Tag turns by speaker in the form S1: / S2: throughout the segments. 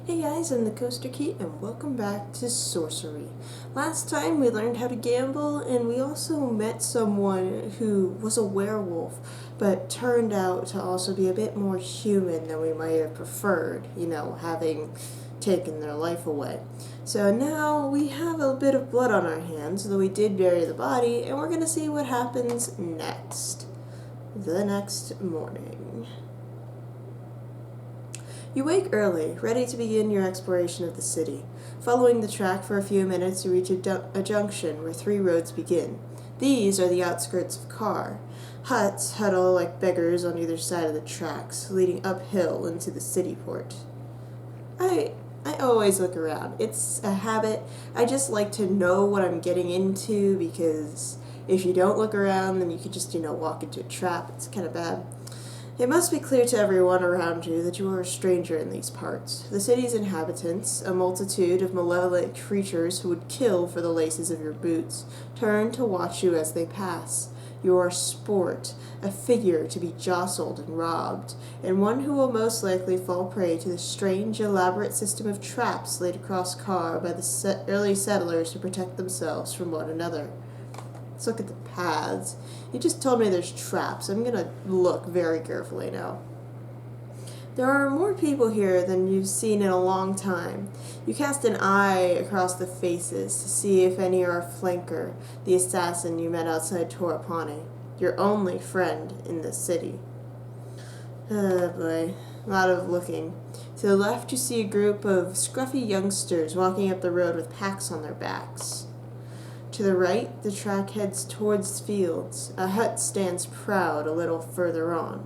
S1: Hey guys, I'm the Coaster Key and welcome back to Sorcery. Last time we learned how to gamble and we also met someone who was a werewolf but turned out to also be a bit more human than we might have preferred, having taken their life away. So now we have a bit of blood on our hands, though we did bury the body, and we're going to see what happens next. The next morning. You wake early, ready to begin your exploration of the city. Following the track for a few minutes, you reach a junction where three roads begin. These are the outskirts of Kar. Huts huddle like beggars on either side of the tracks, leading uphill into the city port. I always look around. It's a habit. I just like to know what I'm getting into because if you don't look around, then you could just, walk into a trap. It's kind of bad. It must be clear to everyone around you that you are a stranger in these parts. The city's inhabitants, a multitude of malevolent creatures who would kill for the laces of your boots, turn to watch you as they pass. You are sport, a figure to be jostled and robbed, and one who will most likely fall prey to the strange, elaborate system of traps laid across Kar by the early settlers to protect themselves from one another. Let's look at the paths. You just told me there's traps. I'm going to look very carefully now. There are more people here than you've seen in a long time. You cast an eye across the faces to see if any are a flanker, the assassin you met outside Torapani, your only friend in the city. Oh boy, a lot of looking. To the left you see a group of scruffy youngsters walking up the road with packs on their backs. To the right, the track heads towards fields. A hut stands proud a little further on.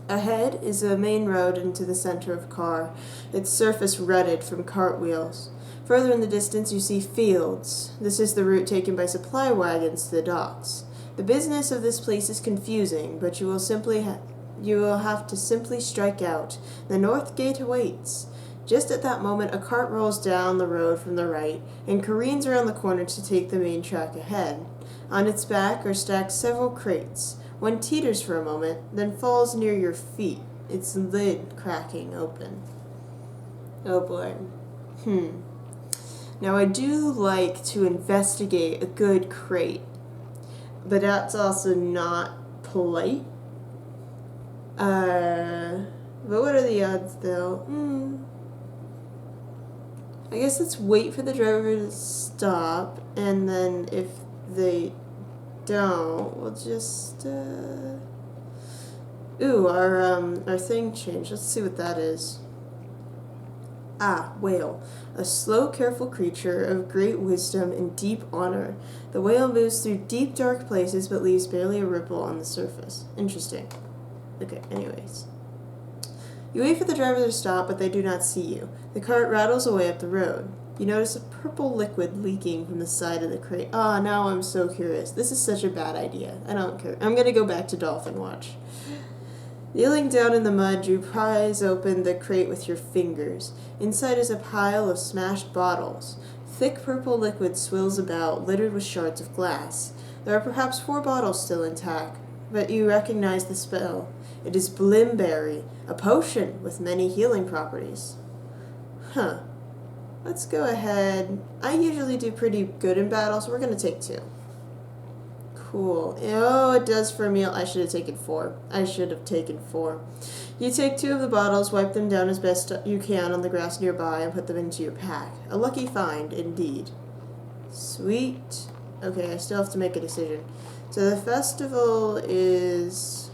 S1: Ahead is a main road into the center of Kar, its surface rutted from cartwheels. Further in the distance you see fields. This is the route taken by supply wagons to the docks. The business of this place is confusing, but you will have to simply strike out. The north gate awaits. Just at that moment, a cart rolls down the road from the right and careens around the corner to take the main track ahead. On its back are stacked several crates. One teeters for a moment, then falls near your feet, its lid cracking open. Oh boy. Now I do like to investigate a good crate, but that's also not polite. But what are the odds though? I guess let's wait for the driver to stop, and then if they don't, we'll just, our thing changed. Let's see what that is. Whale. A slow, careful creature of great wisdom and deep honor. The whale moves through deep, dark places, but leaves barely a ripple on the surface. Interesting. Okay, anyways. You wait for the driver to stop, but they do not see you. The cart rattles away up the road. You notice a purple liquid leaking from the side of the crate. Now I'm so curious. This is such a bad idea. I don't care. I'm going to go back to Dolphin Watch. Kneeling down in the mud, you prise open the crate with your fingers. Inside is a pile of smashed bottles. Thick purple liquid swills about, littered with shards of glass. There are perhaps 4 bottles still intact, but you recognize the spell. It is Blimberry, a potion with many healing properties. Let's go ahead. I usually do pretty good in battle, so we're going to take 2. Cool. Oh, it does for a meal. I should have taken 4. You take 2 of the bottles, wipe them down as best you can on the grass nearby, and put them into your pack. A lucky find, indeed. Sweet. Okay, I still have to make a decision. So the festival is...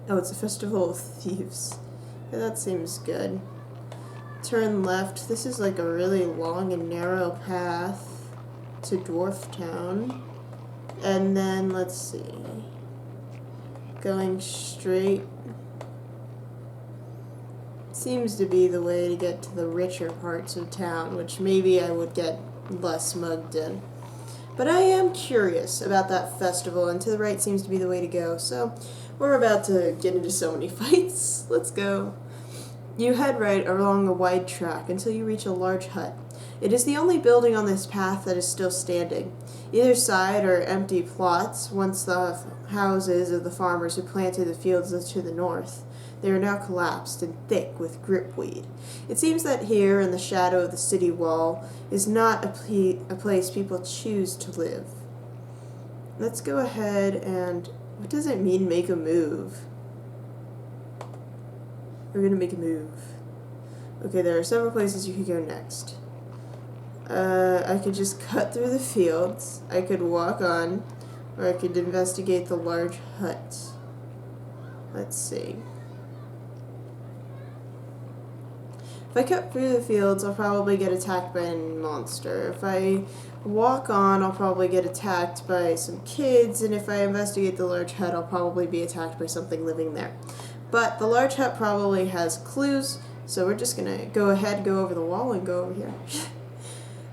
S1: Oh, it's a festival of thieves. Okay, that seems good. Turn left. This is like a really long and narrow path to Dwarf Town. And then, let's see. Going straight seems to be the way to get to the richer parts of town, which maybe I would get less mugged in. But I am curious about that festival, and to the right seems to be the way to go. So we're about to get into so many fights. Let's go. You head right along a wide track until you reach a large hut. It is the only building on this path that is still standing. Either side are empty plots, once the houses of the farmers who planted the fields to the north. They are now collapsed and thick with gripweed. It seems that here, in the shadow of the city wall, is not a place people choose to live. Let's go ahead and... What does it mean, make a move? We're gonna make a move. Okay, there are several places you could go next. I could just cut through the fields. I could walk on. Or I could investigate the large hut. Let's see. If I cut through the fields, I'll probably get attacked by a monster. If I walk on, I'll probably get attacked by some kids. And if I investigate the large hut, I'll probably be attacked by something living there. But the large hut probably has clues, so we're just going to go ahead, go over the wall, and go over here.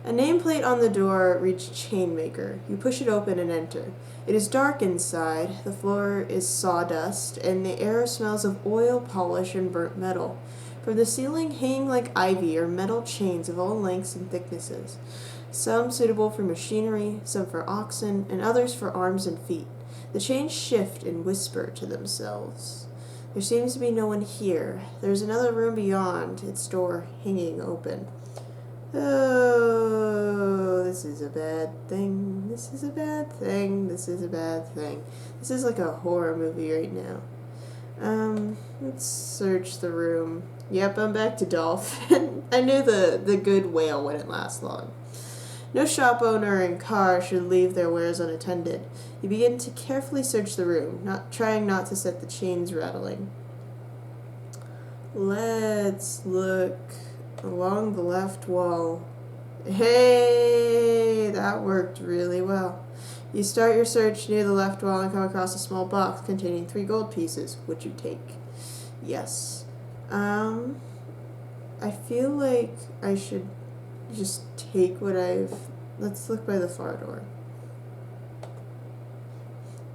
S1: A nameplate on the door reads Chainmaker. You push it open and enter. It is dark inside, the floor is sawdust, and the air smells of oil, polish, and burnt metal. From the ceiling, hanging like ivy, are metal chains of all lengths and thicknesses, some suitable for machinery, some for oxen, and others for arms and feet. The chains shift and whisper to themselves. There seems to be no one here. There's another room beyond, its door hanging open. Oh, this is a bad thing. This is a bad thing. This is a bad thing. This is like a horror movie right now. Let's search the room. Yep, I'm back to Dolphin. I knew the good whale wouldn't last long. No shop owner and car should leave their wares unattended. You begin to carefully search the room, trying not to set the chains rattling. Let's look along the left wall. Hey, that worked really well. You start your search near the left wall and come across a small box containing 3 gold pieces. Would you take? Yes. I feel like I should just take what I've... Let's look by the far door.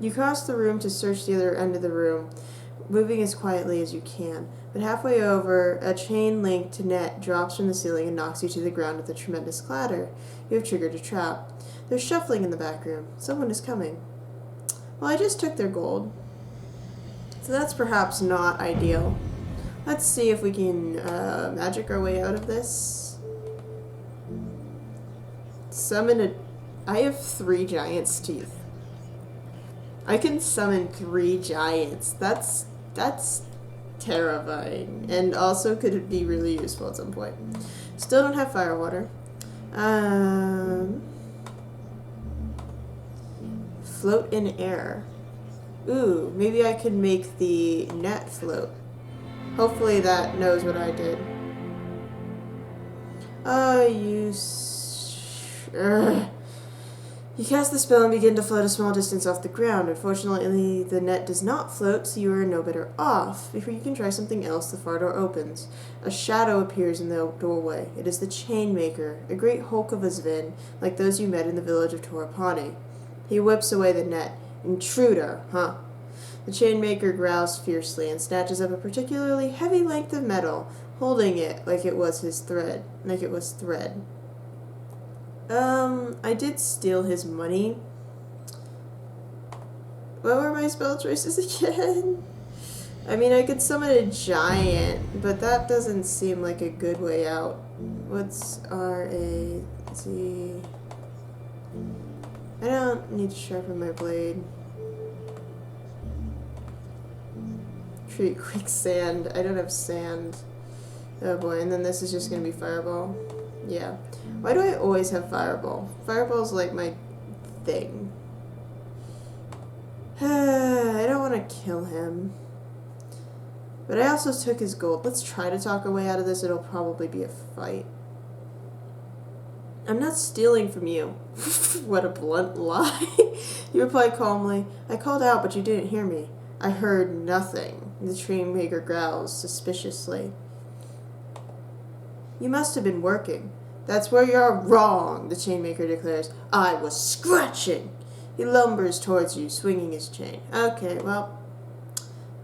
S1: You cross the room to search the other end of the room, moving as quietly as you can. But halfway over, a chain linked to net drops from the ceiling and knocks you to the ground with a tremendous clatter. You have triggered a trap. There's shuffling in the back room. Someone is coming. Well, I just took their gold. So that's perhaps not ideal. Let's see if we can magic our way out of this. Summon a... I have 3 giant's teeth. I can summon 3 giants. That's terrifying. And also could be really useful at some point. Still don't have fire water. Float in air. Ooh, maybe I could make the net float. Hopefully that knows what I did. You cast the spell and begin to float a small distance off the ground. Unfortunately, the net does not float, so you are no better off. Before you can try something else, the far door opens. A shadow appears in the doorway. It is the Chainmaker, a great hulk of a Zvin, like those you met in the village of Torapani. He whips away the net. Intruder, huh? The Chainmaker growls fiercely and snatches up a particularly heavy length of metal, holding it like it was thread. I did steal his money. What were my spell choices again? I mean, I could summon a giant, but that doesn't seem like a good way out. What's R-A-Z? I don't need to sharpen my blade. Treat quicksand. I don't have sand. Oh boy, and then this is just gonna be fireball. Yeah. Why do I always have fireball? Fireball's like my thing. I don't want to kill him. But I also took his gold. Let's try to talk our way out of this. It'll probably be a fight. I'm not stealing from you. What a blunt lie. You replied calmly. I called out, but you didn't hear me. I heard nothing. The Chainmaker growls suspiciously. You must have been working. That's where you're wrong, the Chainmaker declares. I was scratching. He lumbers towards you, swinging his chain. Okay, well,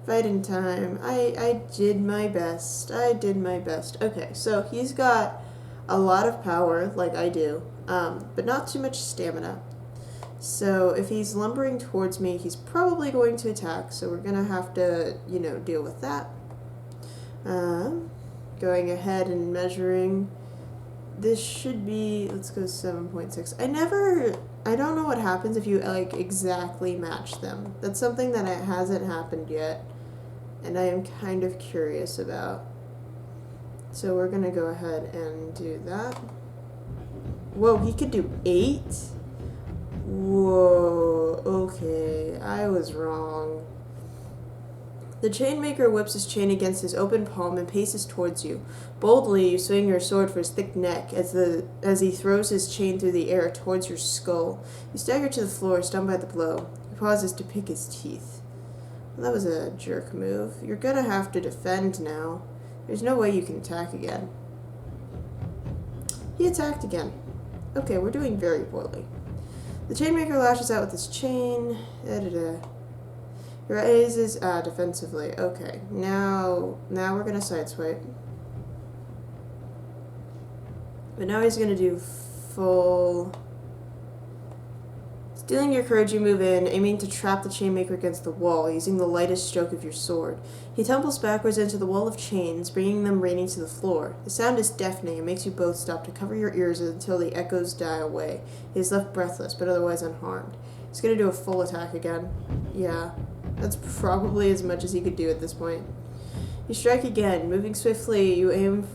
S1: fighting time. I did my best. Okay, so he's got a lot of power, like I do, but not too much stamina. So if he's lumbering towards me, he's probably going to attack, so we're going to have to, deal with that. Going ahead and measuring. This should be, let's go 7.6. I don't know what happens if you like exactly match them. That's something that hasn't happened yet, and I am kind of curious about. So we're gonna go ahead and do that. Whoa, he could do 8? Whoa, okay, I was wrong. The chainmaker whips his chain against his open palm and paces towards you. Boldly, you swing your sword for his thick neck as he throws his chain through the air towards your skull. You stagger to the floor, stunned by the blow. He pauses to pick his teeth. Well, that was a jerk move. You're gonna have to defend now. There's no way you can attack again. He attacked again. Okay, we're doing very poorly. The chainmaker lashes out with his chain. He raises defensively. Okay, now we're gonna sideswipe. But now he's gonna do full. Stealing your courage, you move in, aiming to trap the chainmaker against the wall, using the lightest stroke of your sword. He tumbles backwards into the wall of chains, bringing them raining to the floor. The sound is deafening and makes you both stop to cover your ears until the echoes die away. He is left breathless, but otherwise unharmed. He's gonna do a full attack again. Yeah. That's probably as much as he could do at this point. You strike again. Moving swiftly, you aim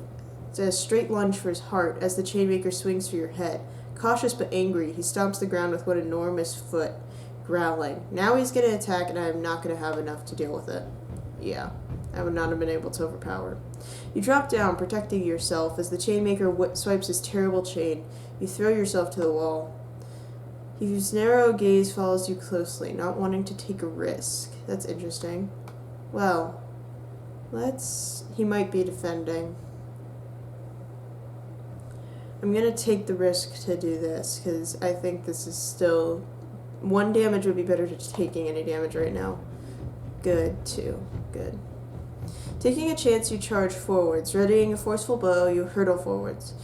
S1: a straight lunge for his heart as the chainmaker swings for your head. Cautious but angry, he stomps the ground with one enormous foot, growling. Now he's going to attack, and I am not going to have enough to deal with it. Yeah, I would not have been able to overpower. You drop down, protecting yourself as the chainmaker swipes his terrible chain. You throw yourself to the wall. His narrow gaze follows you closely, not wanting to take a risk. That's interesting. Well, he might be defending. I'm gonna take the risk to do this, because I think this is still... 1 damage would be better than taking any damage right now. Good, 2. Good. Taking a chance, you charge forwards. Readying a forceful blow, you hurtle forwards.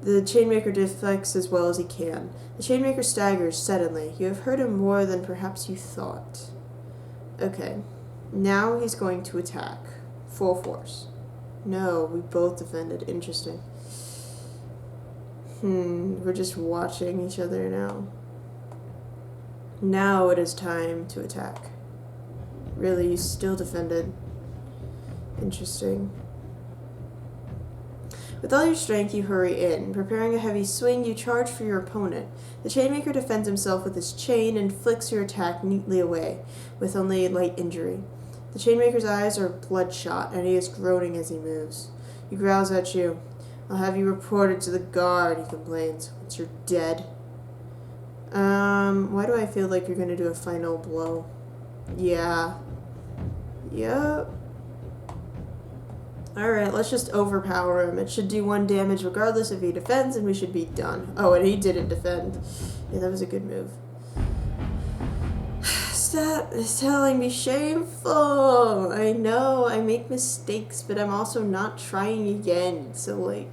S1: The chainmaker deflects as well as he can. The chainmaker staggers suddenly. You have hurt him more than perhaps you thought. Okay. Now he's going to attack. Full force. No, we both defended. Interesting. We're just watching each other now. Now it is time to attack. Really, you still defended. Interesting. With all your strength, you hurry in. Preparing a heavy swing, you charge for your opponent. The chainmaker defends himself with his chain and flicks your attack neatly away, with only a light injury. The chainmaker's eyes are bloodshot, and he is groaning as he moves. He growls at you. I'll have you reported to the guard, he complains. Once you're dead. Why do I feel like you're going to do a final blow? Yeah. Yep. Alright, let's just overpower him. It should do 1 damage regardless if he defends, and we should be done. Oh, and he didn't defend. Yeah, that was a good move. Stop telling me shameful. I know I make mistakes, but I'm also not trying again. So, like,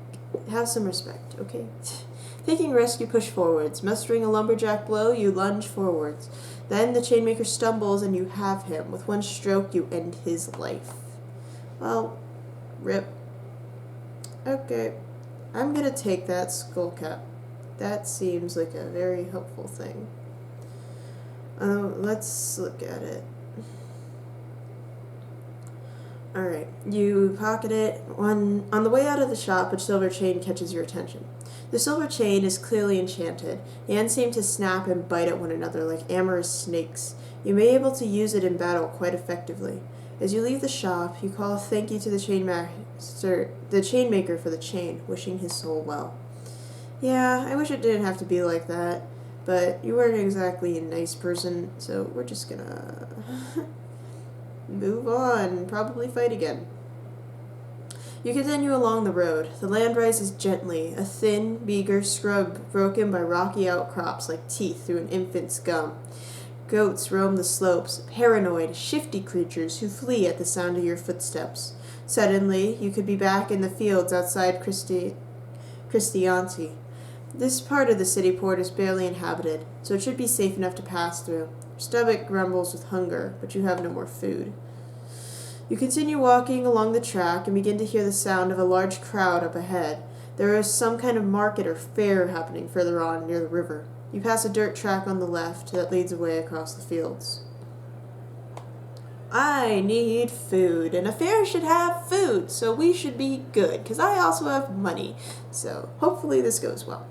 S1: have some respect, okay? Taking risk, you push forwards. Mustering a lumberjack blow, you lunge forwards. Then the chainmaker stumbles, and you have him. With 1 stroke, you end his life. Well, rip. Okay. I'm gonna take that skull cap. That seems like a very helpful thing. Let's look at it. Alright, you pocket it. On the way out of the shop, a silver chain catches your attention. The silver chain is clearly enchanted. The ends seem to snap and bite at one another like amorous snakes. You may be able to use it in battle quite effectively. As you leave the shop, you call a thank you to the chainmaker for the chain, wishing his soul well. Yeah, I wish it didn't have to be like that, but you weren't exactly a nice person, so we're just gonna move on and probably fight again. You continue along the road. The land rises gently, a thin, meager scrub broken by rocky outcrops like teeth through an infant's gum. Goats roam the slopes, paranoid, shifty creatures who flee at the sound of your footsteps. Suddenly, you could be back in the fields outside Christianti. This part of the city port is barely inhabited, so it should be safe enough to pass through. Your stomach grumbles with hunger, but you have no more food. You continue walking along the track and begin to hear the sound of a large crowd up ahead. There is some kind of market or fair happening further on near the river. You pass a dirt track on the left that leads away across the fields. I need food, and a fair should have food, so we should be good, because I also have money. So hopefully this goes well.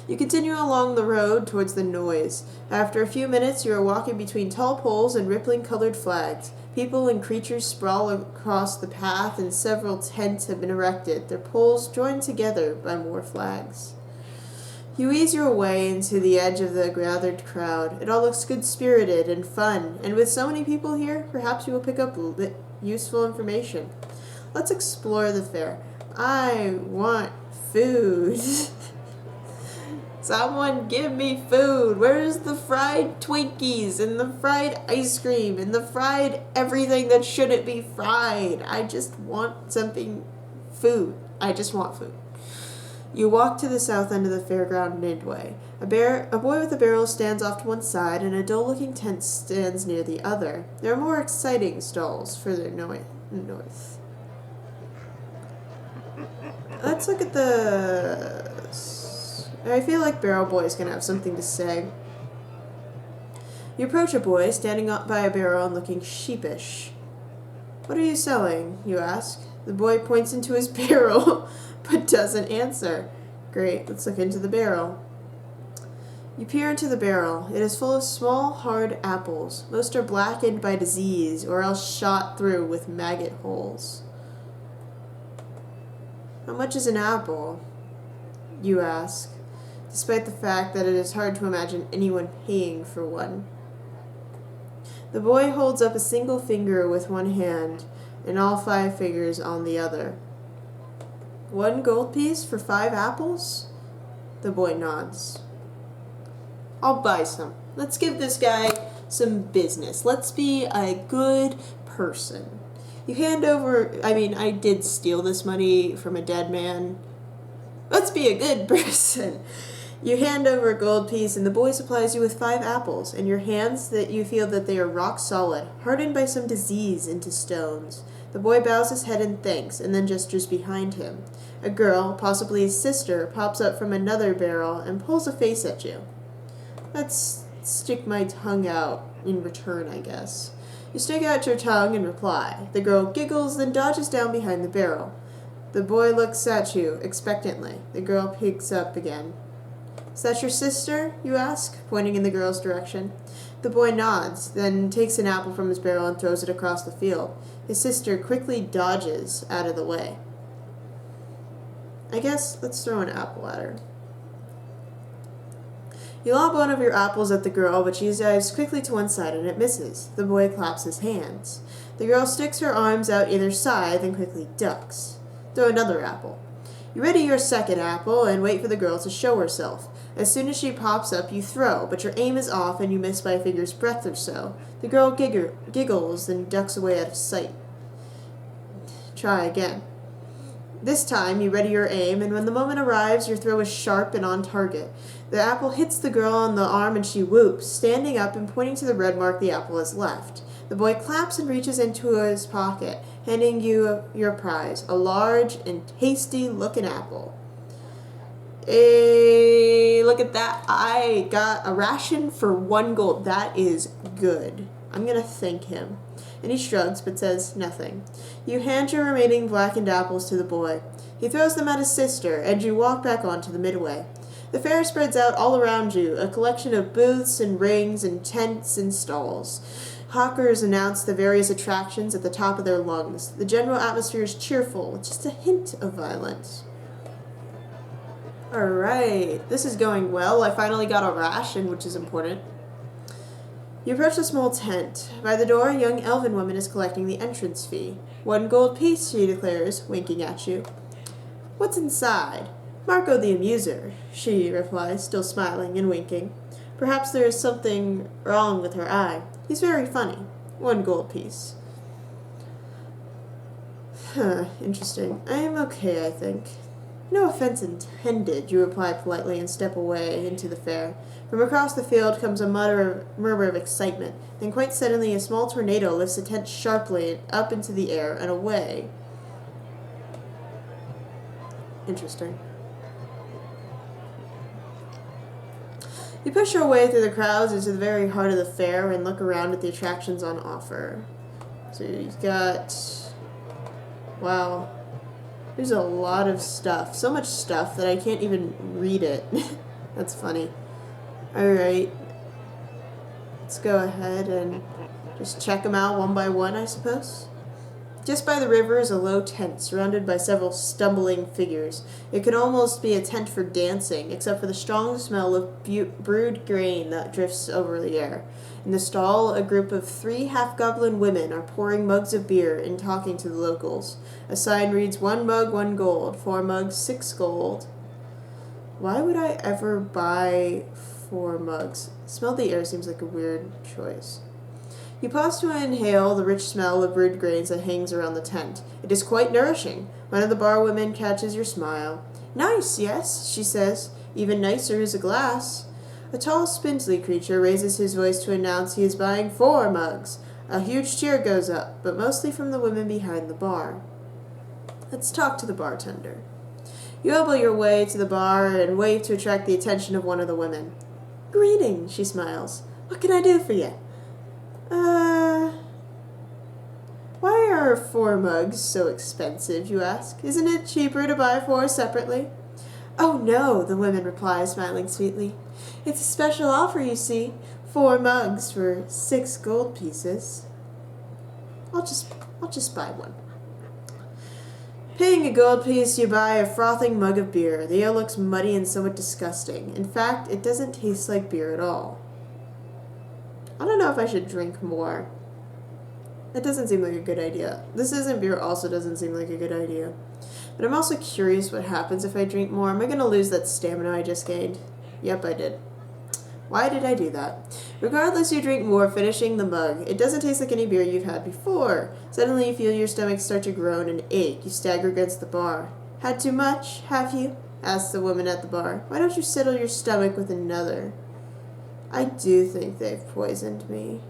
S1: You continue along the road towards the noise. After a few minutes, you are walking between tall poles and rippling colored flags. People and creatures sprawl across the path, and several tents have been erected, their poles joined together by more flags. You ease your way into the edge of the gathered crowd. It all looks good-spirited and fun, and with so many people here, perhaps you will pick up useful information. Let's explore the fair. I want food. Someone give me food. Where's the fried Twinkies and the fried ice cream and the fried everything that shouldn't be fried? I just want food. I just want food. You walk to the south end of the fairground midway. A boy with a barrel stands off to one side, and a dull-looking tent stands near the other. There are more exciting stalls further north. Let's look at I feel like Barrel Boy's gonna have something to say. You approach a boy standing up by a barrel and looking sheepish. What are you selling? You ask. The boy points into his barrel, but doesn't answer. Great, let's look into the barrel. You peer into the barrel. It is full of small, hard apples. Most are blackened by disease, or else shot through with maggot holes. How much is an apple? You ask, despite the fact that it is hard to imagine anyone paying for one. The boy holds up a single finger with one hand, and all 5 fingers on the other. 1 gold piece for 5 apples? The boy nods. I'll buy some. Let's give this guy some business. Let's be a good person. You hand over, I did steal this money from a dead man. Let's be a good person. You hand over a gold piece, and the boy supplies you with 5 apples. In your hands, that you feel that they are rock solid, hardened by some disease into stones. The boy bows his head in thanks, and then gestures behind him. A girl, possibly his sister, pops up from another barrel and pulls a face at you. Let's stick my tongue out in return, I guess. You stick out your tongue and reply. The girl giggles, then dodges down behind the barrel. The boy looks at you expectantly. The girl picks up again. Is that your sister? You ask, pointing in the girl's direction. The boy nods, then takes an apple from his barrel and throws it across the field. His sister quickly dodges out of the way. I guess let's throw an apple at her. You lob one of your apples at the girl, but she dives quickly to one side and it misses. The boy claps his hands. The girl sticks her arms out either side, then quickly ducks. Throw another apple. You ready your second apple and wait for the girl to show herself. As soon as she pops up, you throw, but your aim is off and you miss by a finger's breadth or so. The girl giggles, then ducks away out of sight. Try again. This time, you ready your aim, and when the moment arrives, your throw is sharp and on target. The apple hits the girl on the arm and she whoops, standing up and pointing to the red mark the apple has left. The boy claps and reaches into his pocket, handing you your prize, a large and tasty-looking apple. Hey, look at that. I got a ration for 1 gold. That is good. I'm going to thank him. And he shrugs but says nothing. You hand your remaining blackened apples to the boy. He throws them at his sister, and you walk back onto the midway. The fair spreads out all around you, a collection of booths and rings and tents and stalls. Hawkers announce the various attractions at the top of their lungs. The general atmosphere is cheerful, with just a hint of violence. Alright, this is going well. I finally got a ration, which is important. You approach a small tent. By the door, a young elven woman is collecting the entrance fee. 1 gold piece, she declares, winking at you. What's inside? Marco the Amuser, she replies, still smiling and winking. Perhaps there is something wrong with her eye. He's very funny. 1 gold piece. Interesting. I am okay, I think. No offense intended, you reply politely and step away into the fair. From across the field comes a murmur of excitement. Then quite suddenly a small tornado lifts the tent sharply up into the air and away. Interesting. You push your way through the crowds into the very heart of the fair and look around at the attractions on offer. So you've got... Wow. There's a lot of stuff. So much stuff that I can't even read it. That's funny. Alright. Let's go ahead and just check them out one by one, I suppose. Just by the river is a low tent surrounded by several stumbling figures. It could almost be a tent for dancing, except for the strong smell of brewed grain that drifts over the air. In the stall, a group of 3 half-goblin women are pouring mugs of beer and talking to the locals. A sign reads, 1 mug, 1 gold. 4 mugs, 6 gold. Why would I ever buy 4 mugs? Smell the air seems like a weird choice. You pause to inhale the rich smell of brewed grains that hangs around the tent. It is quite nourishing. One of the bar women catches your smile. Nice, yes, she says. Even nicer is a glass. A tall, spindly creature raises his voice to announce he is buying 4 mugs. A huge cheer goes up, but mostly from the women behind the bar. Let's talk to the bartender. You elbow your way to the bar and wave to attract the attention of one of the women. Greetings, she smiles. What can I do for you? Why are 4 mugs so expensive, you ask? Isn't it cheaper to buy 4 separately? Oh, no, the woman replies, smiling sweetly. It's a special offer, you see. 4 mugs for 6 gold pieces. I'll just buy one. Paying a gold piece, you buy a frothing mug of beer. The ale looks muddy and somewhat disgusting. In fact, it doesn't taste like beer at all. I don't know if I should drink more. That doesn't seem like a good idea. This isn't beer also doesn't seem like a good idea. But I'm also curious what happens if I drink more. Am I going to lose that stamina I just gained? Yep, I did. Why did I do that? Regardless, you drink more, finishing the mug. It doesn't taste like any beer you've had before. Suddenly you feel your stomach start to groan and ache. You stagger against the bar. Had too much, have you? Asks the woman at the bar. Why don't you settle your stomach with another? I do think they've poisoned me.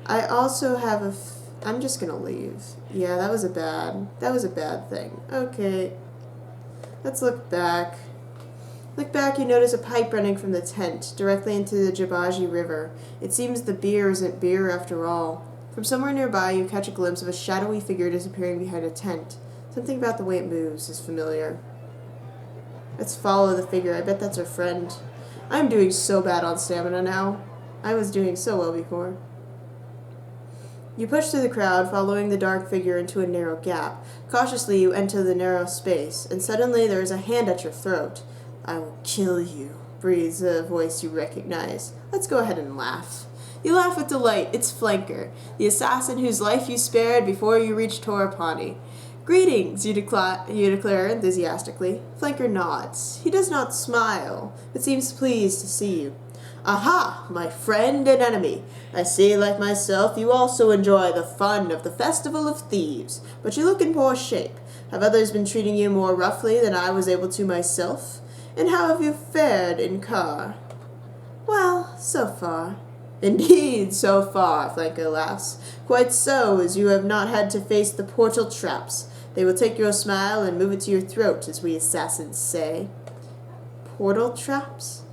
S1: I also have I'm just gonna leave. Yeah, that was a bad thing. Okay. Let's look back. Look back, you notice a pipe running from the tent, directly into the Jabaji River. It seems the beer isn't beer after all. From somewhere nearby, you catch a glimpse of a shadowy figure disappearing behind a tent. Something about the way it moves is familiar. Let's follow the figure. I bet that's our friend. I'm doing so bad on stamina now. I was doing so well before. You push through the crowd, following the dark figure into a narrow gap. Cautiously, you enter the narrow space, and suddenly there is a hand at your throat. I will kill you, breathes a voice you recognize. Let's go ahead and laugh. You laugh with delight. It's Flanker, the assassin whose life you spared before you reached Torapani. Greetings, you declare enthusiastically. Flanker nods. He does not smile, but seems pleased to see you. Aha, my friend and enemy. I see, like myself, you also enjoy the fun of the Festival of Thieves, but you look in poor shape. Have others been treating you more roughly than I was able to myself? And how have you fared in Kar? Well, so far. Indeed, so far, Flanker laughs. Quite so, as you have not had to face the portal traps. They will take your smile and move it to your throat, as we assassins say. Portal traps?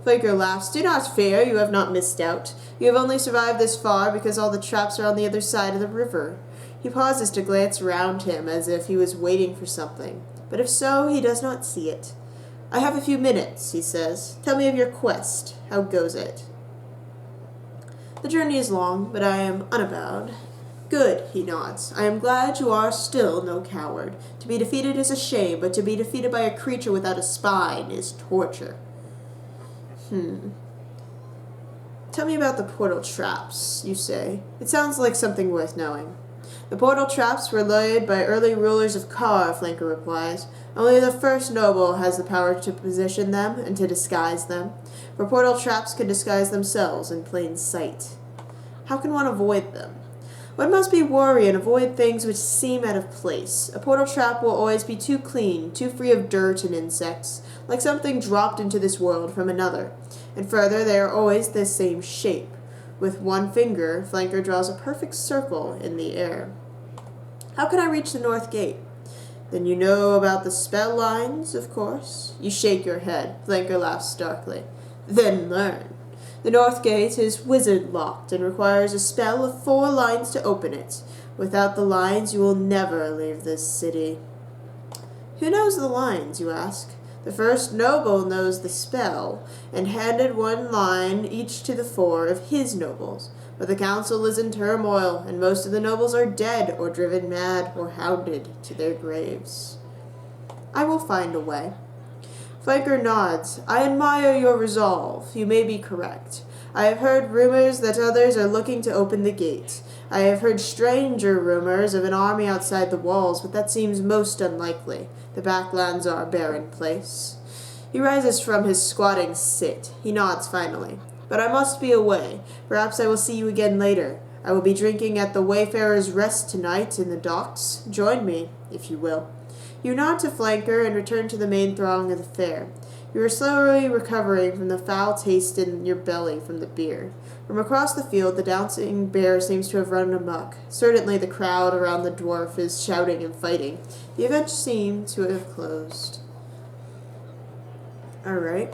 S1: Flanker laughs. Do not fear, you have not missed out. You have only survived this far because all the traps are on the other side of the river. He pauses to glance around him as if he was waiting for something. But if so, he does not see it. I have a few minutes, he says. Tell me of your quest. How goes it? The journey is long, but I am unabowed. Good, he nods. I am glad you are still no coward. To be defeated is a shame, but to be defeated by a creature without a spine is torture. Tell me about the portal traps, you say. It sounds like something worth knowing. The portal traps were laid by early rulers of Kar, Flanker replies. Only the first noble has the power to position them and to disguise them, for portal traps can disguise themselves in plain sight. How can one avoid them? One must be wary and avoid things which seem out of place. A portal trap will always be too clean, too free of dirt and insects, like something dropped into this world from another. And further, they are always the same shape. With one finger, Flanker draws a perfect circle in the air. How can I reach the north gate? Then you know about the spell lines, of course. You shake your head. Flanker laughs darkly. Then learn. The north gate is wizard-locked and requires a spell of 4 lines to open it. Without the lines, you will never leave this city. Who knows the lines, you ask? The first noble knows the spell, and handed 1 line each to the 4 of his nobles. But the council is in turmoil, and most of the nobles are dead, or driven mad, or hounded to their graves. I will find a way. Flanker nods. I admire your resolve. You may be correct. I have heard rumors that others are looking to open the gate. I have heard stranger rumors of an army outside the walls, but that seems most unlikely. The backlands are a barren place. He rises from his squatting sit. He nods finally. But I must be away. Perhaps I will see you again later. I will be drinking at the Wayfarer's Rest tonight in the docks. Join me, if you will. You nod to Flanker and return to the main throng of the fair. You are slowly recovering from the foul taste in your belly from the beer. From across the field, the dancing bear seems to have run amok. Certainly the crowd around the dwarf is shouting and fighting. The event seems to have closed. Alright.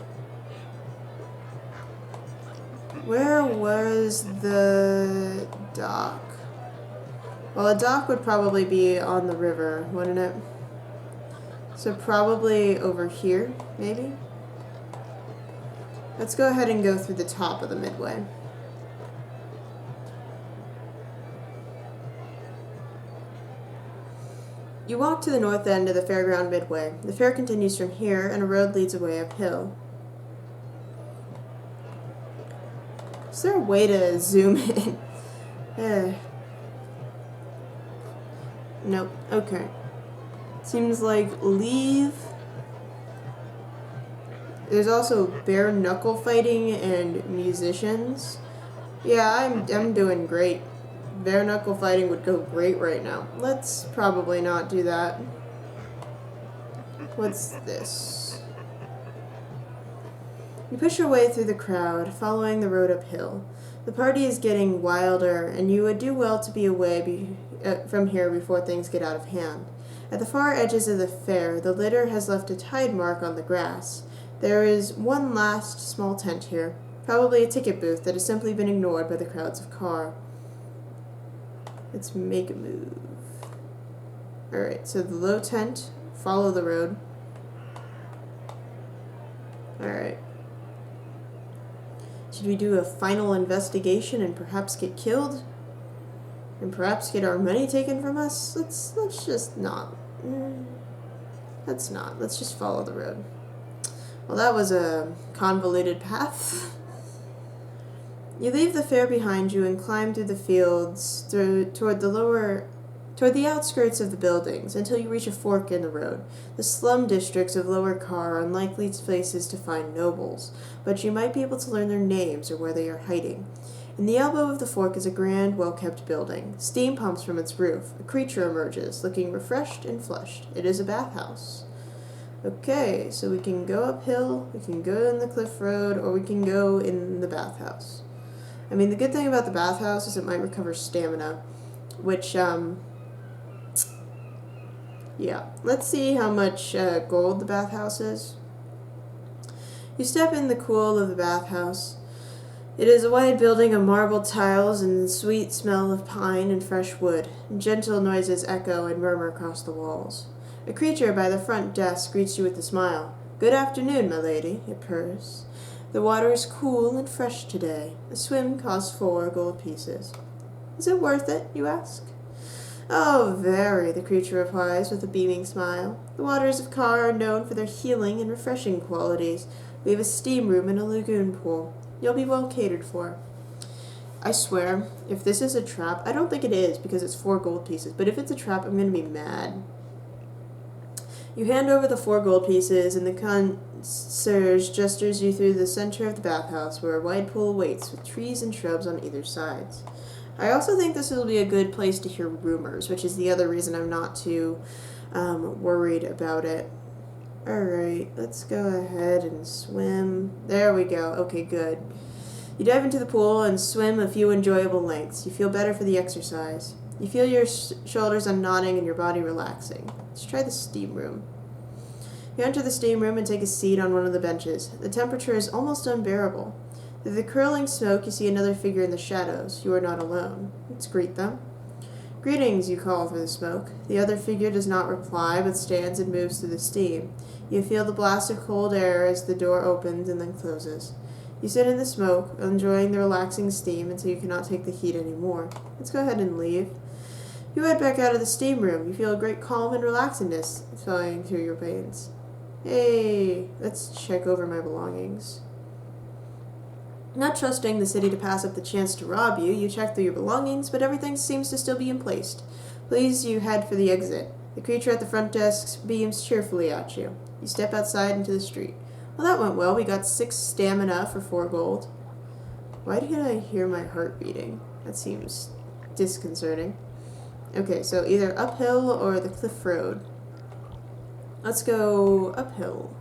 S1: Where was the dock? Well, a dock would probably be on the river, wouldn't it? So probably over here, maybe? Let's go ahead and go through the top of the midway. You walk to the north end of the fairground midway. The fair continues from here, and a road leads away uphill. Is there a way to zoom in? Nope. Okay. Seems like leave. There's also bare knuckle fighting and musicians. Yeah, I'm doing great. Bare knuckle fighting would go great right now. Let's probably not do that. What's this? You push your way through the crowd, following the road uphill. The party is getting wilder, and you would do well to be away from here before things get out of hand. At the far edges of the fair, the litter has left a tide mark on the grass. There is one last small tent here, probably a ticket booth that has simply been ignored by the crowds of car. Let's make a move. Alright, so the low tent, follow the road. Alright. Should we do a final investigation and perhaps get killed? And perhaps get our money taken from us? Let's just not. Let's not. Let's just follow the road. Well, that was a convoluted path. You leave the fair behind you and climb through the fields toward the outskirts of the buildings until you reach a fork in the road. The slum districts of Lower Car are unlikely places to find nobles, but you might be able to learn their names or where they are hiding. In the elbow of the fork is a grand, well-kept building. Steam pumps from its roof. A creature emerges, looking refreshed and flushed. It is a bathhouse. Okay, so we can go uphill, we can go in the cliff road, or we can go in the bathhouse. I mean, the good thing about the bathhouse is it might recover stamina, which, yeah. Let's see how much gold the bathhouse is. You step in the cool of the bathhouse. It is a wide building of marble tiles and sweet smell of pine and fresh wood. Gentle noises echo and murmur across the walls. A creature by the front desk greets you with a smile. "Good afternoon, my lady," it purrs. "The water is cool and fresh today. A swim costs 4 gold pieces." "Is it worth it?" you ask. "Oh, very," the creature replies with a beaming smile. "The waters of Kar are known for their healing and refreshing qualities. We have a steam room and a lagoon pool. You'll be well catered for." I swear, if this is a trap, I don't think it is because it's 4 gold pieces, but if it's a trap, I'm going to be mad. You hand over the 4 gold pieces, and the concierge gestures you through the center of the bathhouse, where a wide pool awaits, with trees and shrubs on either sides. I also think this will be a good place to hear rumors, which is the other reason I'm not too worried about it. Alright, let's go ahead and swim. There we go. Okay, good. You dive into the pool and swim a few enjoyable lengths. You feel better for the exercise. You feel your shoulders unknotting and your body relaxing. Let's try the steam room. You enter the steam room and take a seat on one of the benches. The temperature is almost unbearable. Through the curling smoke, you see another figure in the shadows. You are not alone. Let's greet them. Greetings, you call through the smoke. The other figure does not reply, but stands and moves through the steam. You feel the blast of cold air as the door opens and then closes. You sit in the smoke, enjoying the relaxing steam until you cannot take the heat anymore. Let's go ahead and leave. You head back out of the steam room. You feel a great calm and relaxedness flowing through your veins. Hey, let's check over my belongings. Not trusting the city to pass up the chance to rob you, you check through your belongings, but everything seems to still be in place. Please, you head for the exit. The creature at the front desk beams cheerfully at you. You step outside into the street. Well, that went well. We got 6 stamina for 4 gold. Why did I hear my heart beating? That seems disconcerting. Okay, so either uphill or the cliff road. Let's go uphill.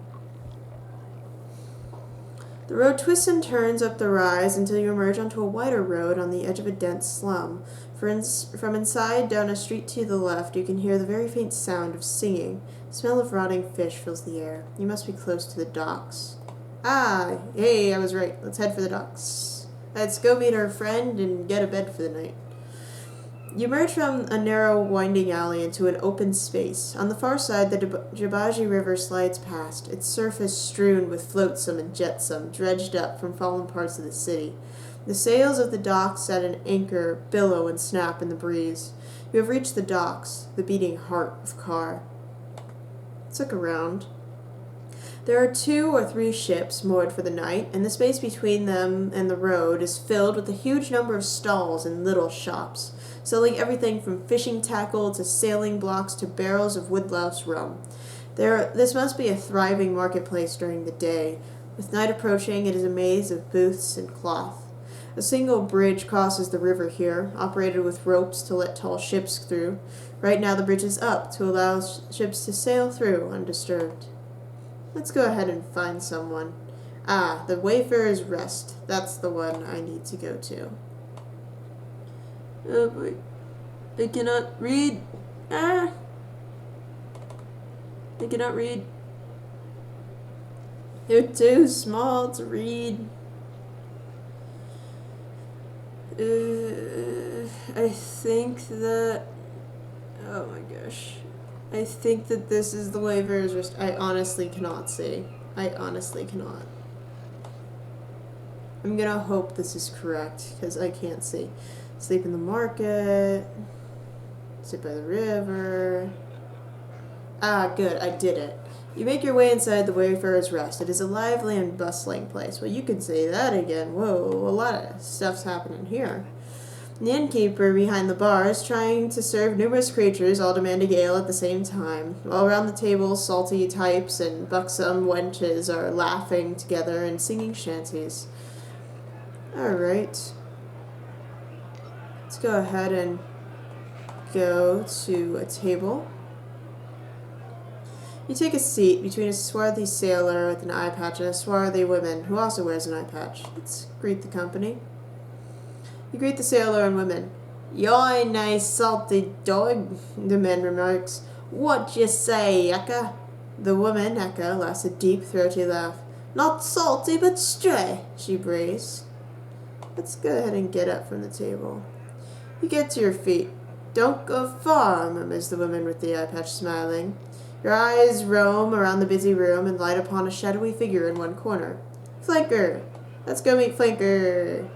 S1: The road twists and turns up the rise until you emerge onto a wider road on the edge of a dense slum. From inside, down a street to the left, you can hear the very faint sound of singing. The smell of rotting fish fills the air. You must be close to the docks. Ah, hey, I was right. Let's head for the docks. Let's go meet our friend and get a bed for the night. You emerge from a narrow, winding alley into an open space. On the far side, the Jabaji River slides past, its surface strewn with flotsam and jetsam, dredged up from fallen parts of the city. The sails of the docks at an anchor billow and snap in the breeze. You have reached the docks, the beating heart of Kar. Let's look around. There are 2 or 3 ships moored for the night, and the space between them and the road is filled with a huge number of stalls and little shops, selling everything from fishing tackle to sailing blocks to barrels of woodlouse rum. This must be a thriving marketplace during the day. With night approaching, it is a maze of booths and cloth. A single bridge crosses the river here, operated with ropes to let tall ships through. Right now the bridge is up to allow ships to sail through undisturbed. Let's go ahead and find someone. Ah, the Wayfarer's Rest. That's the one I need to go to. Oh boy. I cannot read. Ah! I cannot read. They're too small to read. I think that... Oh my gosh. I think that this is the Wayfarer's Rest. I honestly cannot see. I honestly cannot. I'm gonna hope this is correct, because I can't see. Sleep in the market. Sit by the river. Ah, good, I did it. You make your way inside the Wayfarer's Rest. It is a lively and bustling place. Well, you can say that again. Whoa, a lot of stuff's happening here. The innkeeper behind the bar is trying to serve numerous creatures, all demanding ale at the same time. While around the table, salty types and buxom wenches are laughing together and singing shanties. Alright. Let's go ahead and go to a table. You take a seat between a swarthy sailor with an eye patch and a swarthy woman who also wears an eye patch. Let's greet the company. You greet the sailor and women. "You're a nice salty dog," the man remarks. "What you say, Eka?" The woman, Eka, laughs a deep, throaty laugh. "Not salty, but stray," she brays. Let's go ahead and get up from the table. You get to your feet. "Don't go far," murmurs the woman with the eye patch, smiling. Your eyes roam around the busy room and light upon a shadowy figure in one corner. "Flanker! Let's go meet Flanker!"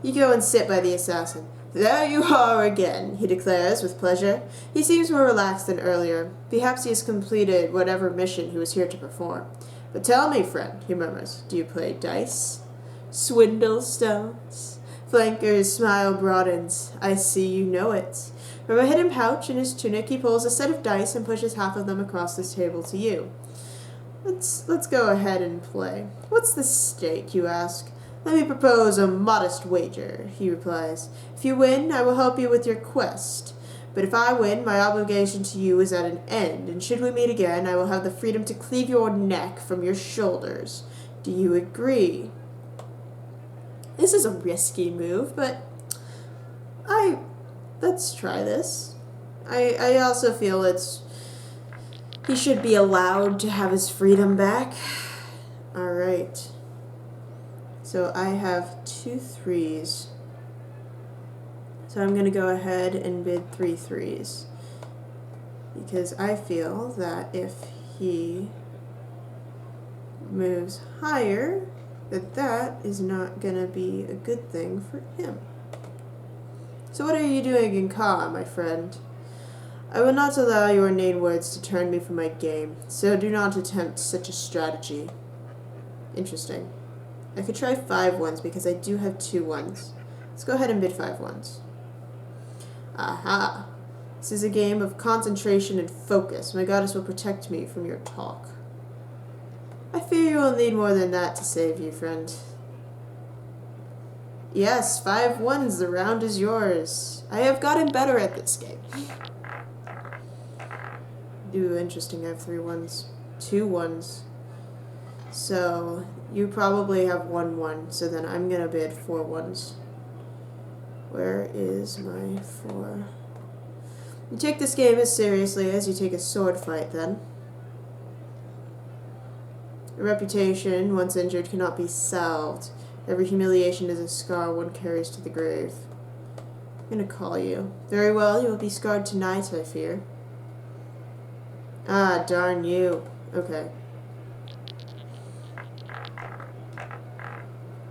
S1: You go and sit by the assassin. "There you are again," he declares with pleasure. He seems more relaxed than earlier. Perhaps he has completed whatever mission he was here to perform. "But tell me, friend," he murmurs, "do you play dice? Swindle stones?" Flanker's smile broadens. "I see you know it." From a hidden pouch in his tunic, he pulls a set of dice and pushes half of them across this table to you. Let's go ahead and play. "What's the stake?" you ask. Let me propose a modest wager, he replies. If you win, I will help you with your quest. But if I win, my obligation to you is at an end, and should we meet again, I will have the freedom to cleave your neck from your shoulders. Do you agree? This is a risky move, but let's try this. I also feel he should be allowed to have his freedom back. Alright. So I have 2 3s. So I'm going to go ahead and bid 3 3s. Because I feel that if he moves higher, that is not going to be a good thing for him. So what are you doing in Ka, my friend? I will not allow your inane words to turn me from my game, so do not attempt such a strategy. Interesting. I could try 5 1s because I do have 2 1s. Let's go ahead and bid 5 1s. Aha! This is a game of concentration and focus. My goddess will protect me from your talk. I fear you will need more than that to save you, friend. Yes, 5 1s. The round is yours. I have gotten better at this game. Ooh, interesting. I have 3 1s. 2 1s. So, you probably have 1 1. So then I'm going to bid 4 1s. Where is my 4? You take this game as seriously as you take a sword fight, then. A reputation, once injured, cannot be salved. Every humiliation is a scar one carries to the grave. I'm going to call you. Very well, you will be scarred tonight, I fear. Ah, darn you. Okay.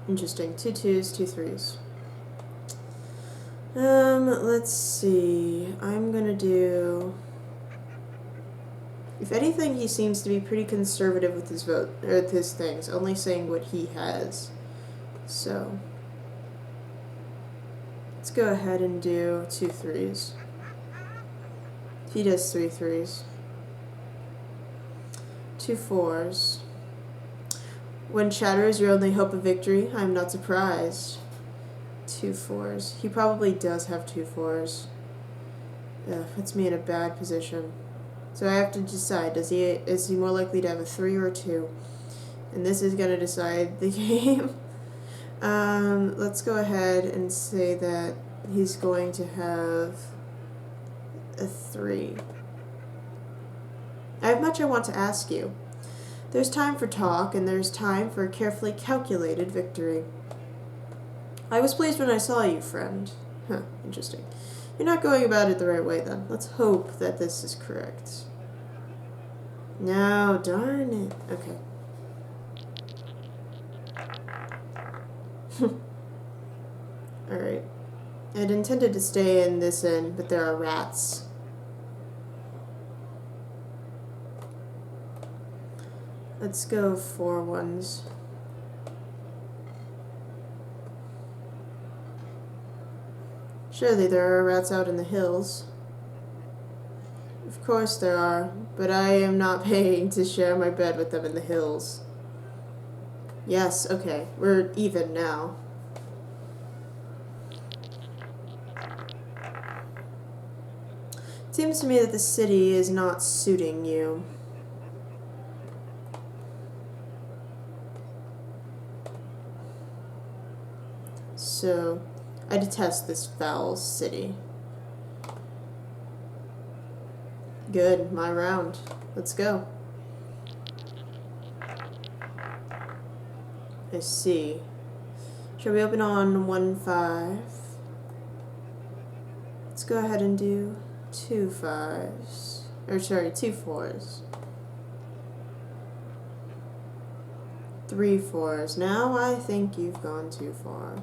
S1: Interesting. 2 2s, 2 3s. Let's see. I'm gonna do... If anything, he seems to be pretty conservative with his vote, or with his things, only saying what he has. So, let's go ahead and do 2 3s. He does 3 3s. 2 4s. When chatter is your only hope of victory, I'm not surprised. 2 4s. He probably does have 2 4s. Puts me in a bad position. So I have to decide, is he more likely to have a 3 or a 2? And this is going to decide the game. Let's go ahead and say that he's going to have a 3. I have much I want to ask you. There's time for talk, and there's time for a carefully calculated victory. I was pleased when I saw you, friend. Huh, interesting. You're not going about it the right way, then. Let's hope that this is correct. No, darn it. Okay. Alright. I'd intended to stay in this inn, but there are rats. Let's go 4 1s. Surely there are rats out in the hills. Of course there are, but I am not paying to share my bed with them in the hills. Yes, okay, we're even now. It seems to me that the city is not suiting you. So, I detest this foul city. Good, my round. Let's go. I see. Shall we open on 1 5? Let's go ahead and do 2 5s. Or sorry, 2 4s. 3 4s. Now I think you've gone too far.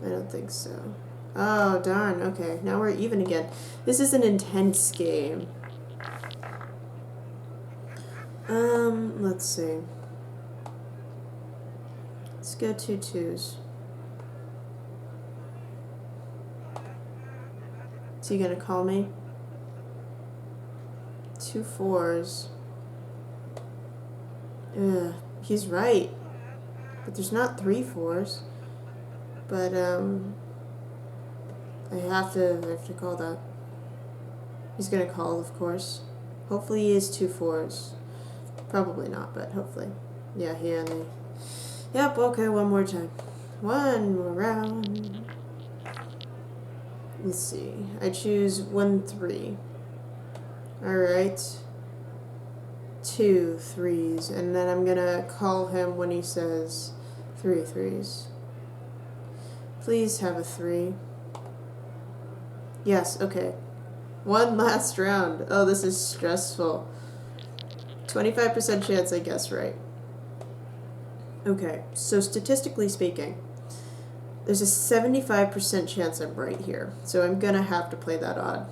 S1: I don't think so. Oh, darn. Okay, now we're even again. This is an intense game. Let's see. Let's go 2 2s. Is he gonna call me? 2 4s. Ugh, he's right. But there's not 3 4s. But, I have to call that. He's gonna call, of course. Hopefully he is 2 4s. Probably not, but hopefully. Yeah, he only... Yep, okay, one more time. One more round. Let's see. I choose 1 3. Alright. 2 3s. And then I'm gonna call him when he says 3 3s. Please have a 3. Yes, okay. One last round. Oh, this is stressful. 25% chance I guess right. Okay, so statistically speaking, there's a 75% chance I'm right here. So I'm gonna have to play that odd.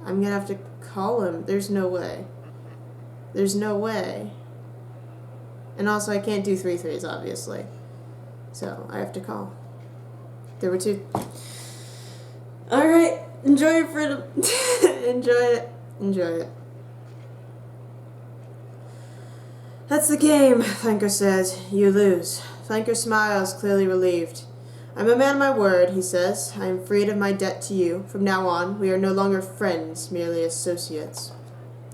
S1: I'm gonna have to call him. There's no way. There's no way. And also I can't do 3 3s, obviously. So I have to call. There were 2. Alright, enjoy your freedom. Enjoy it. Enjoy it. That's the game, Flanker says. You lose. Flanker smiles, clearly relieved. I'm a man of my word, he says. I am freed of my debt to you. From now on, we are no longer friends, merely associates.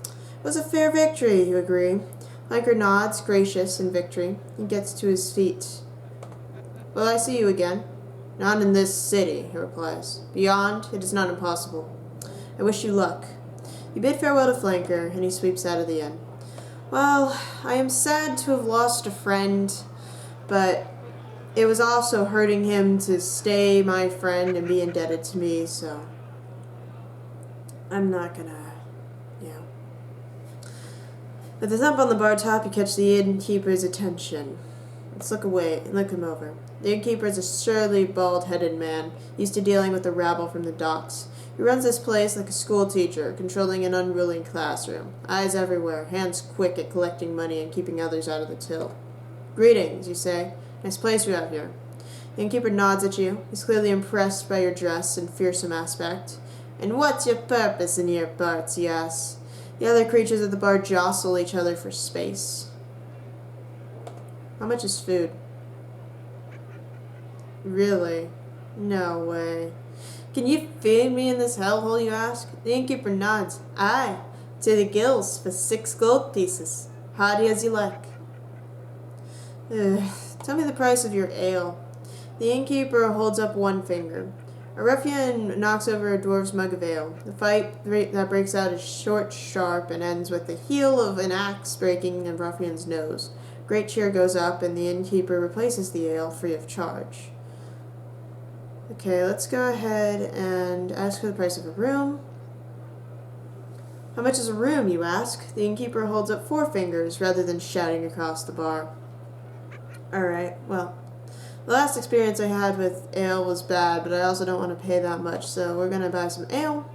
S1: It was a fair victory, you agree. Flanker nods, gracious in victory. He gets to his feet. Will I see you again? Not in this city, he replies. Beyond, it is not impossible. I wish you luck. You bid farewell to Flanker, and he sweeps out of the inn. Well, I am sad to have lost a friend, but it was also hurting him to stay my friend and be indebted to me, so I'm not gonna, With a thump on the bar top, you catch the innkeeper's attention. Let's look away and look him over. The innkeeper is a surly, bald-headed man, used to dealing with the rabble from the docks. He runs this place like a school teacher, controlling an unruly classroom. Eyes everywhere, hands quick at collecting money and keeping others out of the till. Greetings, you say. Nice place you have here. The innkeeper nods at you. He's clearly impressed by your dress and fearsome aspect. And what's your purpose in here parts, he asks. The other creatures at the bar jostle each other for space. How much is food? Really? No way. Can you feed me in this hellhole, you ask? The innkeeper nods. Aye, to the gills for 6 gold pieces. Hearty as you like. Tell me the price of your ale. The innkeeper holds up one finger. A ruffian knocks over a dwarf's mug of ale. The fight that breaks out is short, sharp, and ends with the heel of an axe breaking the ruffian's nose. Great cheer goes up, and the innkeeper replaces the ale free of charge. Okay, let's go ahead and ask for the price of a room. How much is a room, you ask? The innkeeper holds up 4 fingers rather than shouting across the bar. Alright, well, the last experience I had with ale was bad, but I also don't want to pay that much, so we're going to buy some ale.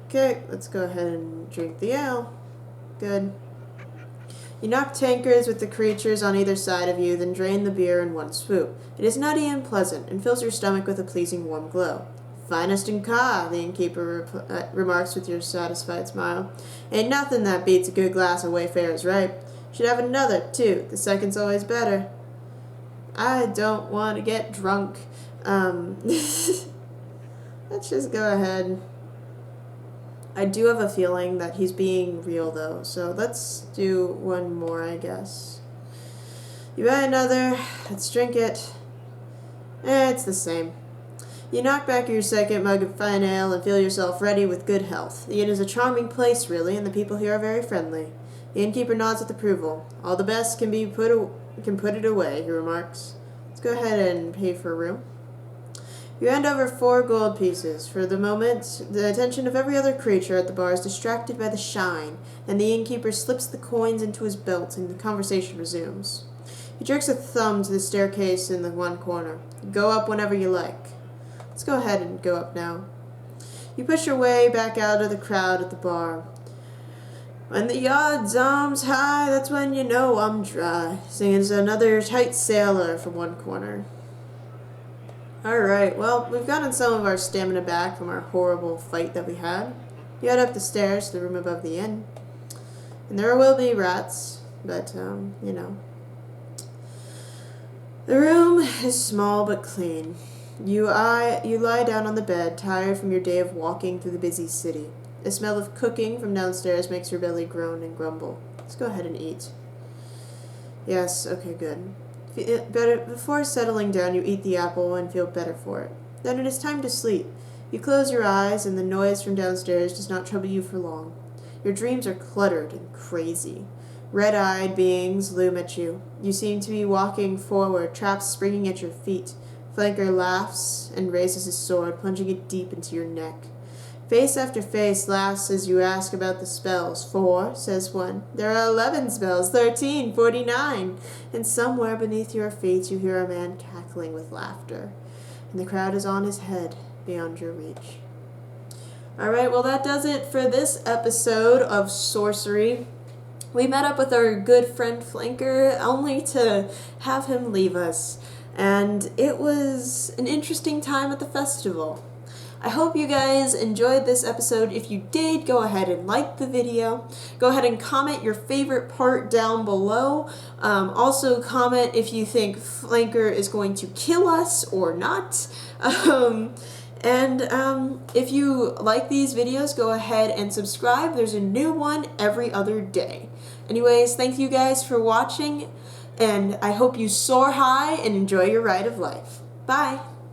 S1: Okay, let's go ahead and drink the ale. Good. You knock tankards with the creatures on either side of you, then drain the beer in one swoop. It is nutty and pleasant, and fills your stomach with a pleasing warm glow. Finest in Ka, the innkeeper remarks with your satisfied smile. Ain't nothing that beats a good glass of Wayfarer's Right. Should have another, too. The second's always better. I don't want to get drunk. Let's just go ahead. I do have a feeling that he's being real, though, so let's do one more, I guess. You buy another, let's drink it. It's the same. You knock back your second mug of fine ale and feel yourself ready with good health. The inn is a charming place, really, and the people here are very friendly. The innkeeper nods with approval. All the best can put it away, he remarks. Let's go ahead and pay for a room. You hand over 4 gold pieces. For the moment, the attention of every other creature at the bar is distracted by the shine, and the innkeeper slips the coins into his belt and the conversation resumes. He jerks a thumb to the staircase in the one corner. Go up whenever you like. Let's go ahead and go up now. You push your way back out of the crowd at the bar. When the yard's arms high, that's when you know I'm dry, sings another tight sailor from one corner. Alright, well, we've gotten some of our stamina back from our horrible fight that we had. You head up the stairs to the room above the inn. And there will be rats, but, you know. The room is small but clean. You lie down on the bed, tired from your day of walking through the busy city. The smell of cooking from downstairs makes your belly groan and grumble. Let's go ahead and eat. Yes, okay, good. Before settling down, you eat the apple and feel better for it. Then it is time to sleep. You close your eyes, and the noise from downstairs does not trouble you for long. Your dreams are cluttered and crazy. Red-eyed beings loom at you. You seem to be walking forward, traps springing at your feet. Flanker laughs and raises his sword, plunging it deep into your neck. Face after face laughs as you ask about the spells. 4, says one. There are 11 spells, 13, 49. And somewhere beneath your feet you hear a man cackling with laughter. And the crowd is on his head, beyond your reach. Alright, well that does it for this episode of Sorcery. We met up with our good friend Flanker, only to have him leave us. And it was an interesting time at the festival. I hope you guys enjoyed this episode. If you did, go ahead and like the video. Go ahead and comment your favorite part down below. Also comment if you think Flanker is going to kill us or not. If you like these videos, go ahead and subscribe. There's a new one every other day. Anyways, thank you guys for watching, and I hope you soar high and enjoy your ride of life. Bye!